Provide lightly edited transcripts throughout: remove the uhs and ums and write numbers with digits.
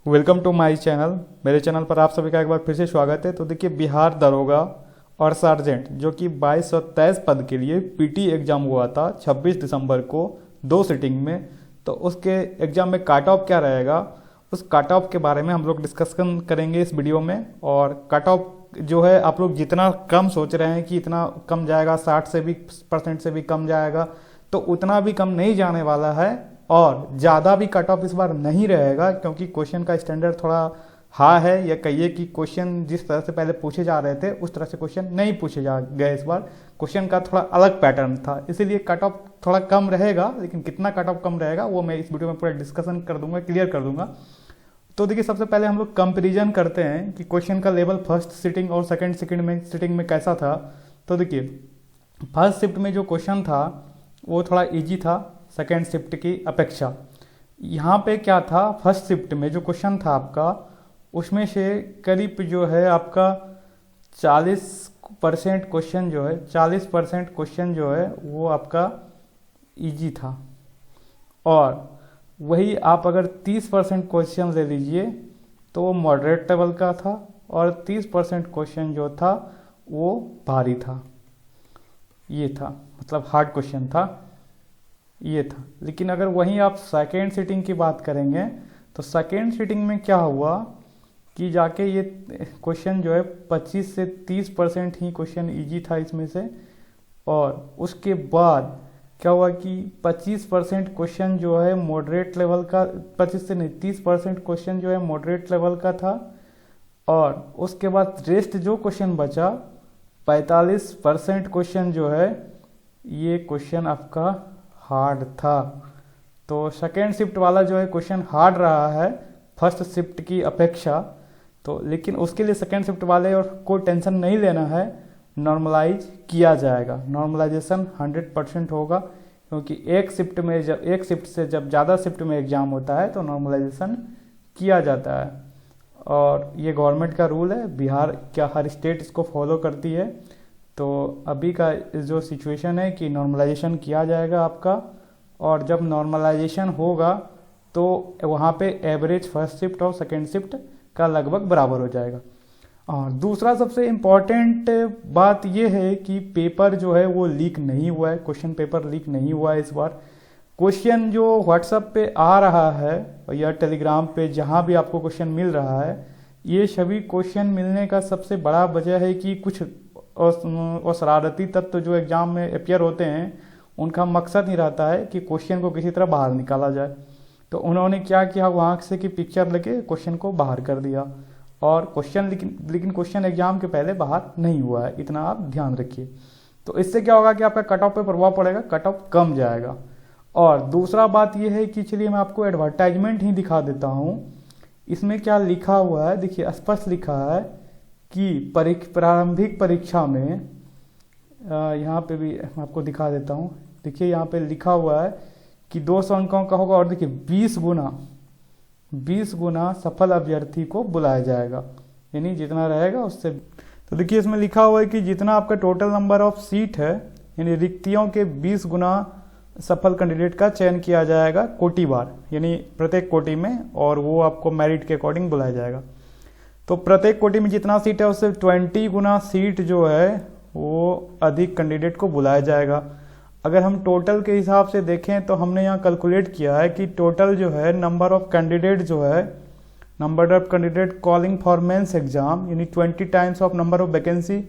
Welcome to my channel. मेरे channel पर आप सभी का एक बार फिर से स्वागत है। तो देखिए, बिहार दरोगा और सार्जेंट जो कि 22 और 23 पद के लिए पीटी एग्ज़ाम हुआ था 26 दिसंबर को 2 सिटिंग में। तो उसके एग्ज़ाम में कट ऑफ क्या रहेगा, उस कट ऑफ के बारे में हम लोग डिस्कशन करेंगे इस वीडियो में। और कट ऑफ जो है, आप लोग जितना कम सोच रहे हैं कि इतना कम जाएगा, 60 से भी % से भी कम जाएगा, तो उतना भी कम नहीं जाने वाला है। और ज़्यादा भी कट ऑफ इस बार नहीं रहेगा, क्योंकि क्वेश्चन का स्टैंडर्ड थोड़ा हाई है, या कहिए कि क्वेश्चन जिस तरह से पहले पूछे जा रहे थे उस तरह से क्वेश्चन नहीं पूछे जा गए। इस बार क्वेश्चन का थोड़ा अलग पैटर्न था, इसीलिए कट ऑफ थोड़ा कम रहेगा। लेकिन कितना कट ऑफ कम रहेगा वो मैं इस वीडियो में पूरा डिस्कशन कर दूंगा, क्लियर कर दूंगा। तो देखिए, सबसे पहले हम लोग कंपेरिजन करते हैं कि क्वेश्चन का लेवल फर्स्ट सिटिंग और सेकेंड सिटिंग में कैसा था। तो देखिए, फर्स्ट शिफ्ट में जो क्वेश्चन था वो थोड़ा ईजी था सेकेंड शिफ्ट की अपेक्षा। यहाँ पे क्या था, फर्स्ट शिफ्ट में जो क्वेश्चन था आपका, उसमें से करीब जो है आपका 40% क्वेश्चन जो है 40% क्वेश्चन जो है वो आपका इजी था। और वही आप अगर 30% क्वेश्चन ले लीजिए तो वो मॉडरेट लेवल का था, और 30% क्वेश्चन जो था वो भारी था। ये था, मतलब हार्ड क्वेश्चन था, ये था। लेकिन अगर वहीं आप सेकेंड सिटिंग की बात करेंगे तो सेकेंड सिटिंग में क्या हुआ कि जाके ये क्वेश्चन जो है 25 से 30% ही क्वेश्चन इजी था इसमें से। और उसके बाद क्या हुआ कि 25% क्वेश्चन जो है मॉडरेट लेवल का, 25 से नहीं 30% क्वेश्चन जो है मॉडरेट लेवल का था। और उसके बाद रेस्ट जो क्वेश्चन बचा 45% क्वेश्चन जो है ये क्वेश्चन आपका हार्ड था। तो सेकेंड शिफ्ट वाला जो है क्वेश्चन हार्ड रहा है फर्स्ट शिफ्ट की अपेक्षा। तो लेकिन उसके लिए सेकेंड शिफ्ट वाले और कोई टेंशन नहीं लेना है, नॉर्मलाइज किया जाएगा। नॉर्मलाइजेशन 100% होगा, क्योंकि एक शिफ्ट से जब ज़्यादा शिफ्ट में एग्ज़ाम होता है तो नॉर्मलाइजेशन किया जाता है। और ये गवर्नमेंट का रूल है, बिहार क्या हर स्टेट इसको फॉलो करती है। तो अभी का जो सिचुएशन है कि नॉर्मलाइजेशन किया जाएगा आपका, और जब नॉर्मलाइजेशन होगा तो वहाँ पे एवरेज फर्स्ट शिफ्ट और सेकेंड शिफ्ट का लगभग बराबर हो जाएगा। और दूसरा सबसे इम्पॉर्टेंट बात यह है कि पेपर जो है वो लीक नहीं हुआ है, क्वेश्चन पेपर लीक नहीं हुआ है इस बार। क्वेश्चन जो व्हाट्सएप पे आ रहा है या टेलीग्राम पे जहाँ भी आपको क्वेश्चन मिल रहा है, ये सभी क्वेश्चन मिलने का सबसे बड़ा वजह है कि कुछ और शरारती तत्व जो एग्ज़ाम में अपियर होते हैं, उनका मकसद ही रहता है कि क्वेश्चन को किसी तरह बाहर निकाला जाए। तो उन्होंने क्या किया, वहाँ से की पिक्चर लेके क्वेश्चन को बाहर कर दिया। और क्वेश्चन लेकिन क्वेश्चन एग्जाम के पहले बाहर नहीं हुआ है, इतना आप ध्यान रखिए। तो इससे क्या होगा कि आपका कट ऑफ पे प्रभाव पड़ेगा, कट ऑफ कम जाएगा। और दूसरा बात यह है कि चलिए मैं आपको एडवर्टाइजमेंट ही दिखा देता हूँ। इसमें क्या लिखा हुआ है, देखिए स्पष्ट लिखा है कि प्रारंभिक परीक्षा में, यहाँ पे भी मैं आपको दिखा देता हूँ। देखिए यहाँ पे लिखा हुआ है कि 200 अंकों का होगा, और देखिए 20 गुना सफल अभ्यर्थी को बुलाया जाएगा, यानी जितना रहेगा उससे। तो देखिए इसमें लिखा हुआ है कि जितना आपका टोटल नंबर ऑफ सीट है, यानी रिक्तियों के 20 गुना सफल कैंडिडेट का चयन किया जाएगा कोटि बार, यानी प्रत्येक कोटि में, और वो आपको मेरिट के अकॉर्डिंग बुलाया जाएगा। तो प्रत्येक कोटि में जितना सीट है उससे 20 गुना सीट जो है वो अधिक कैंडिडेट को बुलाया जाएगा। अगर हम टोटल के हिसाब से देखें तो हमने यहाँ कैलकुलेट किया है कि टोटल जो है number of candidate calling for mains exam, यानी 20 times of number of vacancy.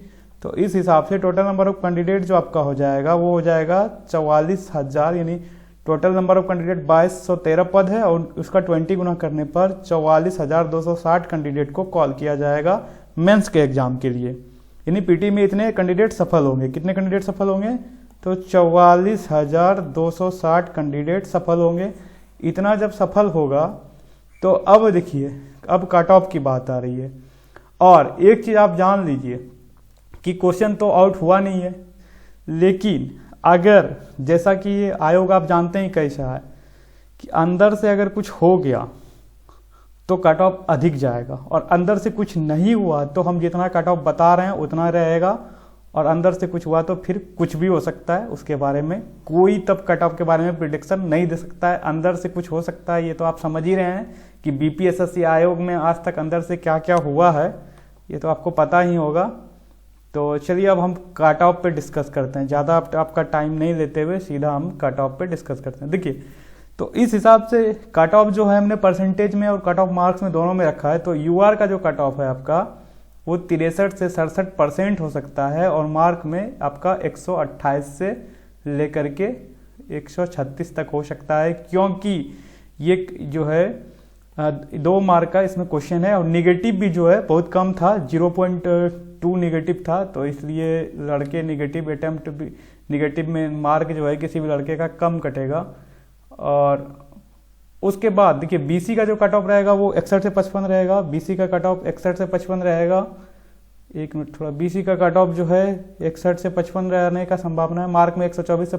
तो इस हिसाब से टोटल नंबर ऑफ कैंडिडेट जो आपका हो जाएगा वो हो जाएगा 44,000, यानी टोटल नंबर ऑफ कैंडिडेट 2213 पद है, और उसका 20 गुना करने पर 44,260 कैंडिडेट को कॉल किया जाएगा मेंस के एग्जाम के लिए। यानी पीटी में इतने कैंडिडेट सफल होंगे। कितने कैंडिडेट सफल होंगे? तो 44,260 कैंडिडेट सफल होंगे। इतना जब सफल होगा तो अब देखिए, अब कट ऑफ की बात आ रही है। और एक चीज़ आप जान लीजिए कि क्वेश्चन तो आउट हुआ नहीं है, लेकिन अगर जैसा कि ये आयोग आप जानते हैं कैसा है कि अंदर से अगर कुछ हो गया तो कट ऑफ अधिक जाएगा, और अंदर से कुछ नहीं हुआ तो हम जितना कट ऑफ बता रहे हैं उतना रहेगा। और अंदर से कुछ हुआ तो फिर कुछ भी हो सकता है, उसके बारे में कोई तब कट ऑफ के बारे में प्रिडिक्शन नहीं दे सकता है। अंदर से कुछ हो सकता है, ये तो आप समझ ही रहे हैं कि बीपीएसएससी आयोग में आज तक अंदर से क्या क्या हुआ है, ये तो आपको पता ही होगा। तो चलिए अब हम कट ऑफ पे डिस्कस करते हैं, ज़्यादा आपका टाइम नहीं लेते हुए सीधा हम कट ऑफ पे डिस्कस करते हैं। देखिए, तो इस हिसाब से कट ऑफ जो है हमने परसेंटेज में और कट ऑफ मार्क्स में दोनों में रखा है। तो यूआर का जो कट ऑफ है आपका वो 63 से 67% हो सकता है, और मार्क में आपका 128 से लेकर के 136 तक हो सकता है, क्योंकि ये जो है 2 मार्क का इसमें क्वेश्चन है, और निगेटिव भी जो है बहुत कम था, 0.2 निगेटिव था। तो इसलिए लड़के निगेटिव अटेम्प्ट भी, निगेटिव में मार्क जो है किसी भी लड़के का कम कटेगा। और उसके बाद देखिए बीसी का जो कट ऑफ रहेगा वो 61 से 55 रहेगा, बीसी का कट ऑफ 61 से 55 रहेगा। एक मिनट, थोड़ा बीसी का कट ऑफ जो है 61 से 55 रहने का संभावना है, मार्क में 124 से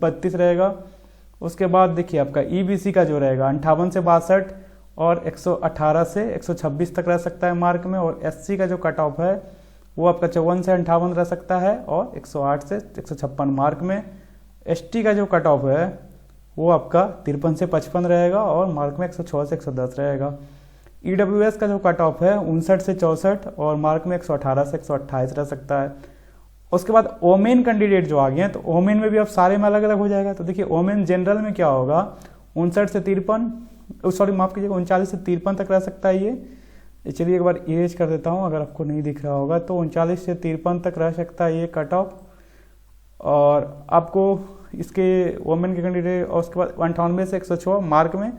32 रहेगा। उसके बाद देखिए आपका ईबीसी का जो रहेगा 58 से 62 और 118 से 126 तक रह सकता है मार्क में, और एससी का जो कट ऑफ है वो आपका 54 से 58 रह सकता है और 108 से 156 मार्क में। एसटी का जो कट ऑफ है वो आपका 53 से 55 रहेगा और मार्क में 106 से 110 रहेगा। ईडब्ल्यूएस का जो कट ऑफ है 59 से 64 और मार्क में 118 से 128 रह सकता है। उसके बाद ओमेन कैंडिडेट जो आ गए हैं, तो ओमेन में भी अब सारे में अलग अलग हो जाएगा। तो देखिए ओमेन जनरल में क्या होगा, 59 से 53, सॉरी माफ कीजिएगा, 39 से 53 तक रह सकता है ये। चलिए एक बार इरेज कर देता हूँ, अगर आपको नहीं दिख रहा होगा तो 39 से 53 तक रह सकता है ये कट ऑफ। और आपको इसके वोमेन के कैंडिडेट, और उसके बाद 98 से 106 मार्क में।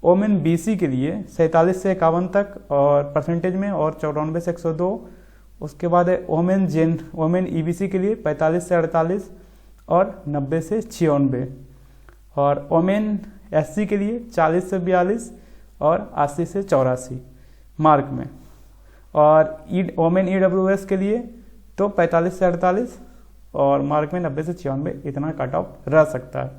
वोमेन बीसी के लिए 47 से 51 तक और परसेंटेज में, और 94 से 102। उसके बाद है वोमेन ईबीसी के लिए 45 से 48 और 90 से 96। और वोमेन एससी के लिए 40 से 42 और 80 से 84 मार्क में। और वोमेन ईडब्ल्यूएस के लिए तो 45 से 48 और मार्क में 90 से 96, इतना कट ऑफ रह सकता है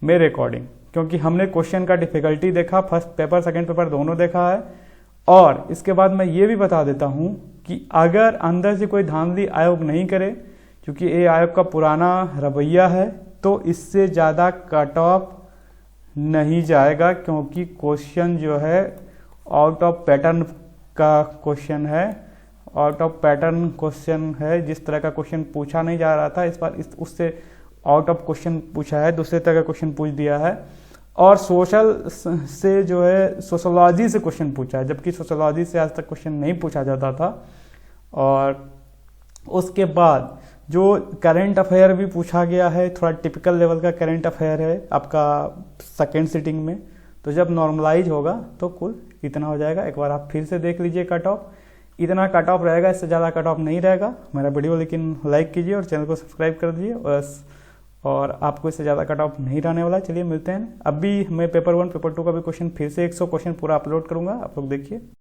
मेरे अकॉर्डिंग, क्योंकि हमने क्वेश्चन का डिफिकल्टी देखा, फर्स्ट पेपर सेकंड पेपर दोनों देखा है। और इसके बाद मैं ये भी बता देता हूँ कि अगर अंदर से कोई धांधली आयोग नहीं करे, क्योंकि ये आयोग का पुराना रवैया है, तो इससे ज़्यादा कट ऑफ नहीं जाएगा, क्योंकि क्वेश्चन जो है आउट ऑफ पैटर्न का क्वेश्चन है, आउट ऑफ पैटर्न क्वेश्चन है। जिस तरह का क्वेश्चन पूछा नहीं जा रहा था, इस बार उससे आउट ऑफ क्वेश्चन पूछा है, दूसरे तरह का क्वेश्चन पूछ दिया है। और सोशल से जो है सोशोलॉजी से क्वेश्चन पूछा है, जबकि सोशोलॉजी से आज तक क्वेश्चन नहीं पूछा जाता था। और उसके बाद जो करंट अफेयर भी पूछा गया है, थोड़ा टिपिकल लेवल का करंट अफेयर है आपका सेकेंड सिटिंग में। तो जब नॉर्मलाइज होगा तो कुल इतना हो जाएगा। एक बार आप फिर से देख लीजिए कट ऑफ, इतना कट ऑफ रहेगा, इससे ज़्यादा कट ऑफ नहीं रहेगा। मेरा वीडियो लेकिन लाइक कीजिए और चैनल को सब्सक्राइब कर दीजिए बस, और आपको इससे ज़्यादा कट ऑफ नहीं रहने वाला। चलिए मिलते हैं। अभी मैं पेपर 1 पेपर 2 का भी क्वेश्चन फिर से 100 क्वेश्चन पूरा अपलोड करूँगा, आप लोग देखिए।